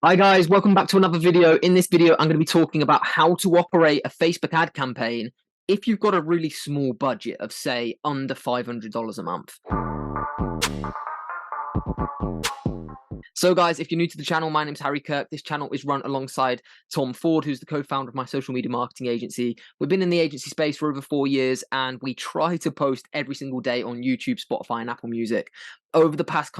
Hi guys, welcome back to another video. In this video, I'm going to be talking about how to operate a Facebook ad campaign if you've got a really small budget of, say, under $500 a month. So guys, if you're new to the channel, my name's Harry Kirk. This channel is run alongside Tom Ford, who's the co-founder of my social media marketing agency. We've been in the agency space for over 4 years, and we try to post every single day on YouTube, Spotify, and Apple Music. Over the past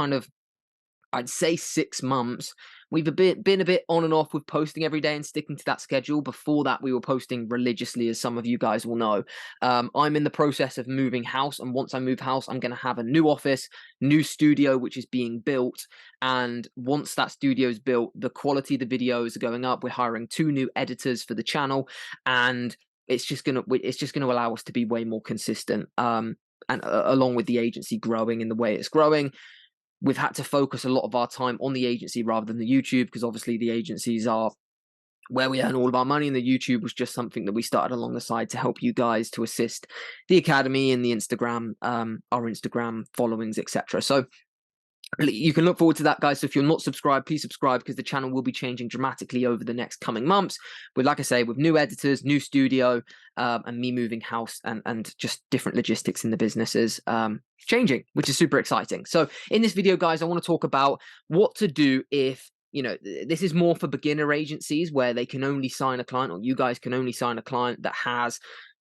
I'd say 6 months, we've been a bit on and off with posting every day and sticking to that schedule. Before that, we were posting religiously, as some of you guys will know. I'm in the process of moving house, and once I move house, I'm going to have a new office, new studio, which is being built. And once that studio is built, the quality of the videos are going up. We're hiring 2 new editors for the channel, and it's just gonna allow us to be way more consistent. Along with the agency growing in the way it's growing, we've had to focus a lot of our time on the agency rather than the YouTube, because obviously the agencies are where we earn all of our money, and the YouTube was just something that we started along the side to help you guys to assist the academy and the Instagram, our Instagram followings, etc. So you can look forward to that, guys. So if you're not subscribed, please subscribe, because the channel will be changing dramatically over the next coming months. With, like I say, with new editors, new studio, and me moving house, and just different logistics in the businesses changing, which is super exciting. So in this video, guys, I want to talk about what to do if, this is more for beginner agencies where they can only sign a client, or you guys can only sign a client that has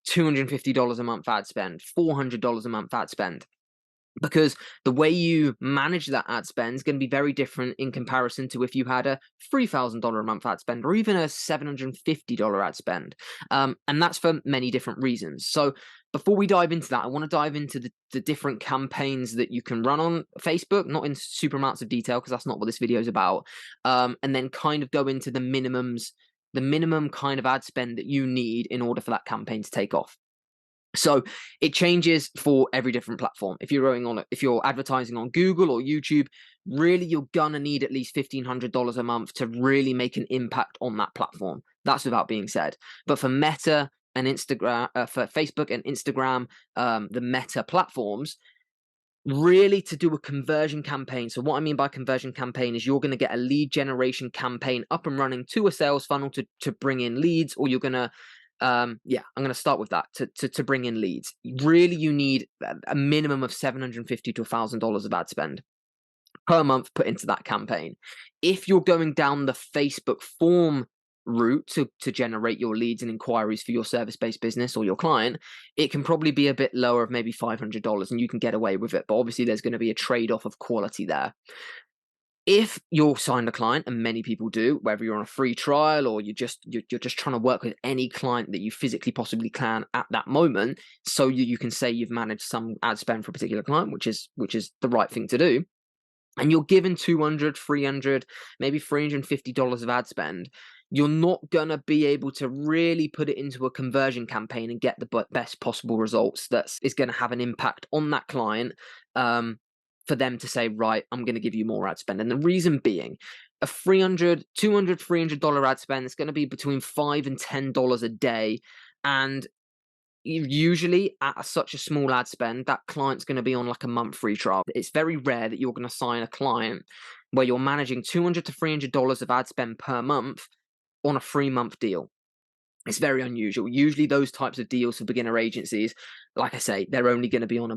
$250 a month ad spend, $400 a month ad spend. Because the way you manage that ad spend is going to be very different in comparison to if you had a $3,000 a month ad spend, or even a $750 ad spend. And that's for many different reasons. So before we dive into that, I want to dive into the different campaigns that you can run on Facebook, not in super amounts of detail, because that's not what this video is about. And then kind of go into the minimum kind of ad spend that you need in order for that campaign to take off. So it changes for every different platform. If you're advertising on Google or YouTube, really you're gonna need at least $1,500 a month to really make an impact on that platform. That's without being said. But for Meta and Instagram, for Facebook and Instagram, the Meta platforms, really to do a conversion campaign. So what I mean by conversion campaign is you're going to get a lead generation campaign up and running to a sales funnel to bring in leads, or you're going to I'm going to start with that to bring in leads. Really, you need a minimum of $750 to $1,000 of ad spend per month put into that campaign. If you're going down the Facebook form route to generate your leads and inquiries for your service-based business or your client, it can probably be a bit lower, of maybe $500, and you can get away with it. But obviously, there's going to be a trade-off of quality there. If you're signed a client, and many people do, whether you're on a free trial or you're just trying to work with any client that you physically possibly can at that moment, so you can say you've managed some ad spend for a particular client, which is the right thing to do, and you're given $200, $300, maybe $350 of ad spend, you're not gonna be able to really put it into a conversion campaign and get the best possible results that is going to have an impact on that client, for them to say, right, I'm going to give you more ad spend. And the reason being, a $300 ad spend is going to be between $5 and $10 a day. And usually at such a small ad spend, that client's going to be on like a month free trial. It's very rare that you're going to sign a client where you're managing $200 to $300 of ad spend per month on a 3-month deal. It's very unusual. Usually those types of deals for beginner agencies, like I say, they're only going to be on a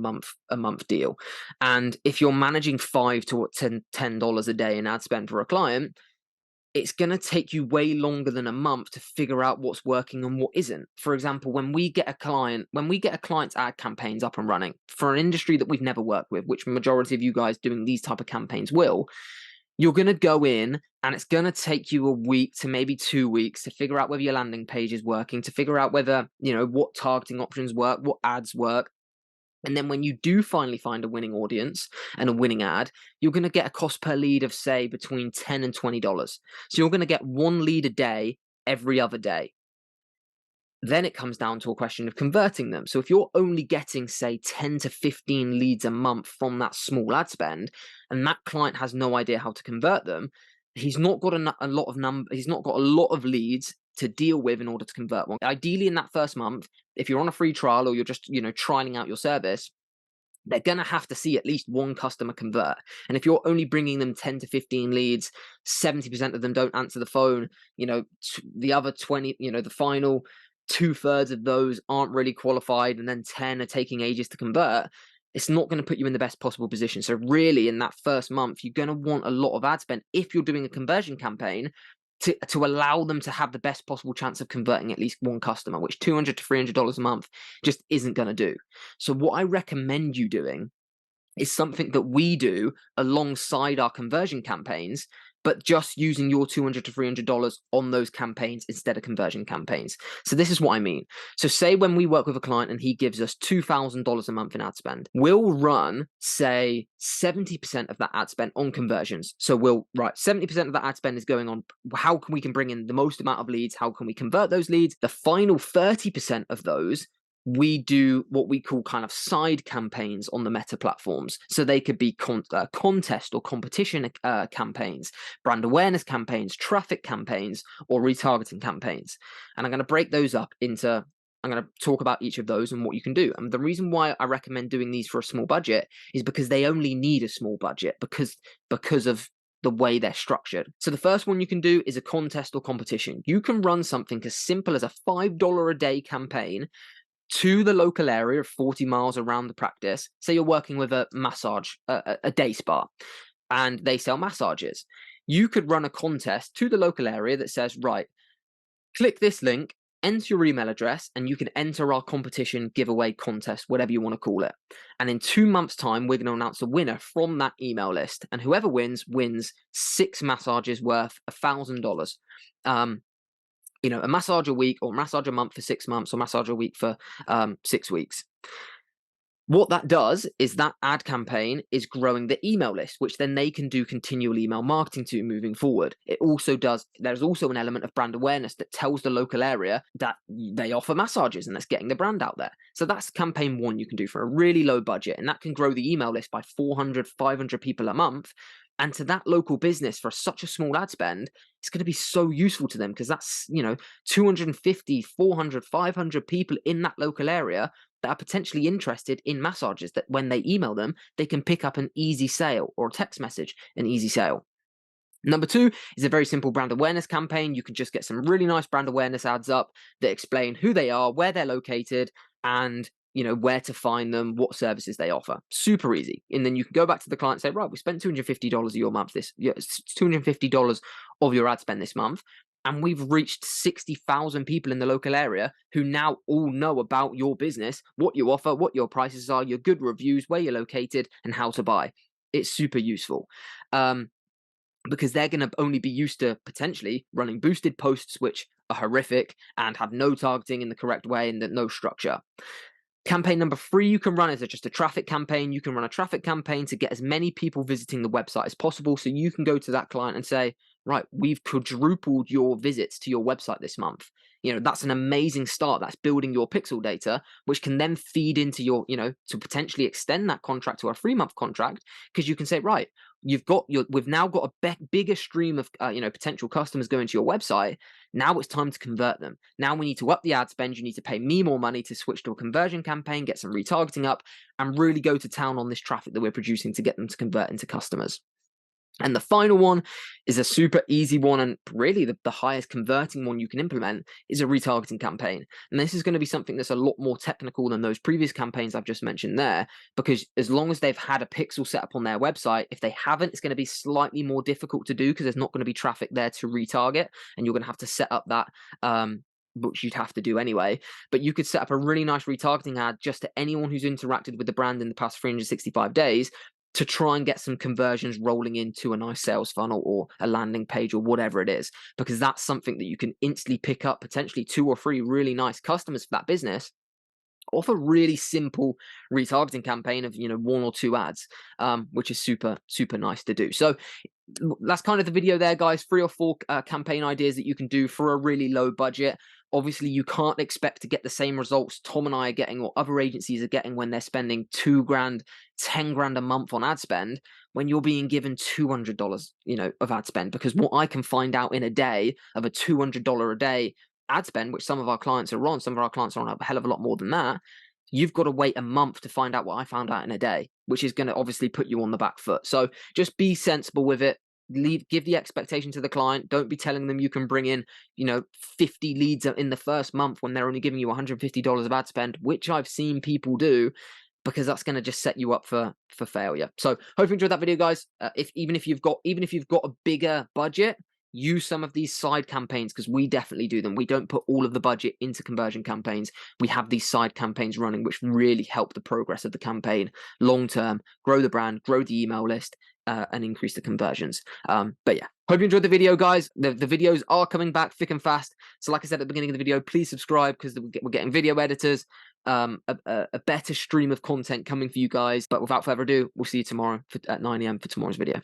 month deal. And if you're managing $5 to $10 a day in ad spend for a client, it's going to take you way longer than a month to figure out what's working and what isn't. For example, when we get a client's ad campaigns up and running for an industry that we've never worked with, which majority of you guys doing these type of campaigns will, you're going to go in and it's going to take you a week to maybe 2 weeks to figure out whether your landing page is working, to figure out whether, what targeting options work, what ads work. And then when you do finally find a winning audience and a winning ad, you're going to get a cost per lead of, say, between $10 and $20. So you're going to get 1 lead a day every other day. Then it comes down to a question of converting them. So if you're only getting, say, 10 to 15 leads a month from that small ad spend, and that client has no idea how to convert them, he's not got a lot of leads to deal with in order to convert one. Ideally, in that first month, if you're on a free trial or you're just, trialing out your service, they're going to have to see at least one customer convert. And if you're only bringing them 10 to 15 leads, 70% of them don't answer the phone, the other 20, the final 2/3 of those aren't really qualified, and then 10 are taking ages to convert. It's not going to put you in the best possible position. So really, in that first month, you're going to want a lot of ad spend if you're doing a conversion campaign to allow them to have the best possible chance of converting at least one customer, which $200 to $300 a month just isn't going to do. So what I recommend you doing is something that we do alongside our conversion campaigns, but just using your $200 to $300 on those campaigns instead of conversion campaigns. So this is what I mean. So say when we work with a client and he gives us $2,000 a month in ad spend, we'll run, say, 70% of that ad spend on conversions. So 70% of that ad spend is going on how we can bring in the most amount of leads, how can we convert those leads. The final 30% of those, we do what we call kind of side campaigns on the Meta platforms. So they could be contest or competition campaigns, brand awareness campaigns, traffic campaigns, or retargeting campaigns. And I'm going to break those up into, I'm going to talk about each of those and what you can do. And the reason why I recommend doing these for a small budget is because they only need a small budget because of the way they're structured. So the first one you can do is a contest or competition. You can run something as simple as a $5 a day campaign to the local area of 40 miles around the practice. Say you're working with a massage, a day spa, and they sell massages. You could run a contest to the local area that says, right, click this link, enter your email address, and you can enter our competition, giveaway, contest, whatever you want to call it. And in 2 months' time, we're going to announce a winner from that email list. And whoever wins 6 massages worth $1,000. A massage a week or massage a month for 6 months or massage a week for 6 weeks. What that does is that ad campaign is growing the email list, which then they can do continual email marketing to moving forward. There's also an element of brand awareness that tells the local area that they offer massages, and that's getting the brand out there. So that's campaign one you can do for a really low budget, and that can grow the email list by 400, 500 people a month. And to that local business, for such a small ad spend, it's going to be so useful to them because that's, 250, 400, 500 people in that local area that are potentially interested in massages, that when they email them, they can pick up an easy sale, or a text message, an easy sale. Number 2 is a very simple brand awareness campaign. You can just get some really nice brand awareness ads up that explain who they are, where they're located, and where to find them, what services they offer. Super easy. And then you can go back to the client and say, right, we spent $250 of your month $250 of your ad spend this month. And we've reached 60,000 people in the local area who now all know about your business, what you offer, what your prices are, your good reviews, where you're located, and how to buy. It's super useful. Because they're going to only be used to potentially running boosted posts, which are horrific and have no targeting in the correct way and no structure. Campaign number 3 you can run is just a traffic campaign. You can run a traffic campaign to get as many people visiting the website as possible. So you can go to that client and say, right, we've quadrupled your visits to your website this month. That's an amazing start. That's building your pixel data, which can then feed into your, to potentially extend that contract to a 3-month contract, because you can say, right, we've now got a bigger stream of, potential customers going to your website. Now it's time to convert them. Now we need to up the ad spend. You need to pay me more money to switch to a conversion campaign, get some retargeting up, and really go to town on this traffic that we're producing to get them to convert into customers. And the final one is a super easy one, and really the highest converting one you can implement is a retargeting campaign. And this is going to be something that's a lot more technical than those previous campaigns I've just mentioned there, because as long as they've had a pixel set up on their website, if they haven't, it's going to be slightly more difficult to do because there's not going to be traffic there to retarget, and you're going to have to set up that which you'd have to do anyway. But you could set up a really nice retargeting ad just to anyone who's interacted with the brand in the past 365 days to try and get some conversions rolling into a nice sales funnel or a landing page or whatever it is, because that's something that you can instantly pick up potentially 2 or 3 really nice customers for that business off a really simple retargeting campaign of 1 or 2 ads, which is super nice to do. So that's kind of the video there, guys. 3 or 4 campaign ideas that you can do for a really low budget. Obviously, you can't expect to get the same results Tom and I are getting or other agencies are getting when they're spending $2,000, $10,000 a month on ad spend, when you're being given $200, of ad spend. Because what I can find out in a day of a $200 a day ad spend, which some of our clients are on a hell of a lot more than that, you've got to wait a month to find out what I found out in a day, which is going to obviously put you on the back foot. So just be sensible with it. Give the expectation to the client. Don't be telling them you can bring in, 50 leads in the first month when they're only giving you $150 of ad spend, which I've seen people do, because that's going to just set you up for failure. So hope you enjoyed that video, guys. Even if you've got a bigger budget, use some of these side campaigns, because we definitely do them. We don't put all of the budget into conversion campaigns. We have these side campaigns running, which really help the progress of the campaign long term, grow the brand, grow the email list, and increase the conversions. But yeah, hope you enjoyed the video, guys. The videos are coming back thick and fast. So like I said at the beginning of the video, please subscribe, because we're getting video editors, a better stream of content coming for you guys. But without further ado, we'll see you tomorrow at 9 AM for tomorrow's video.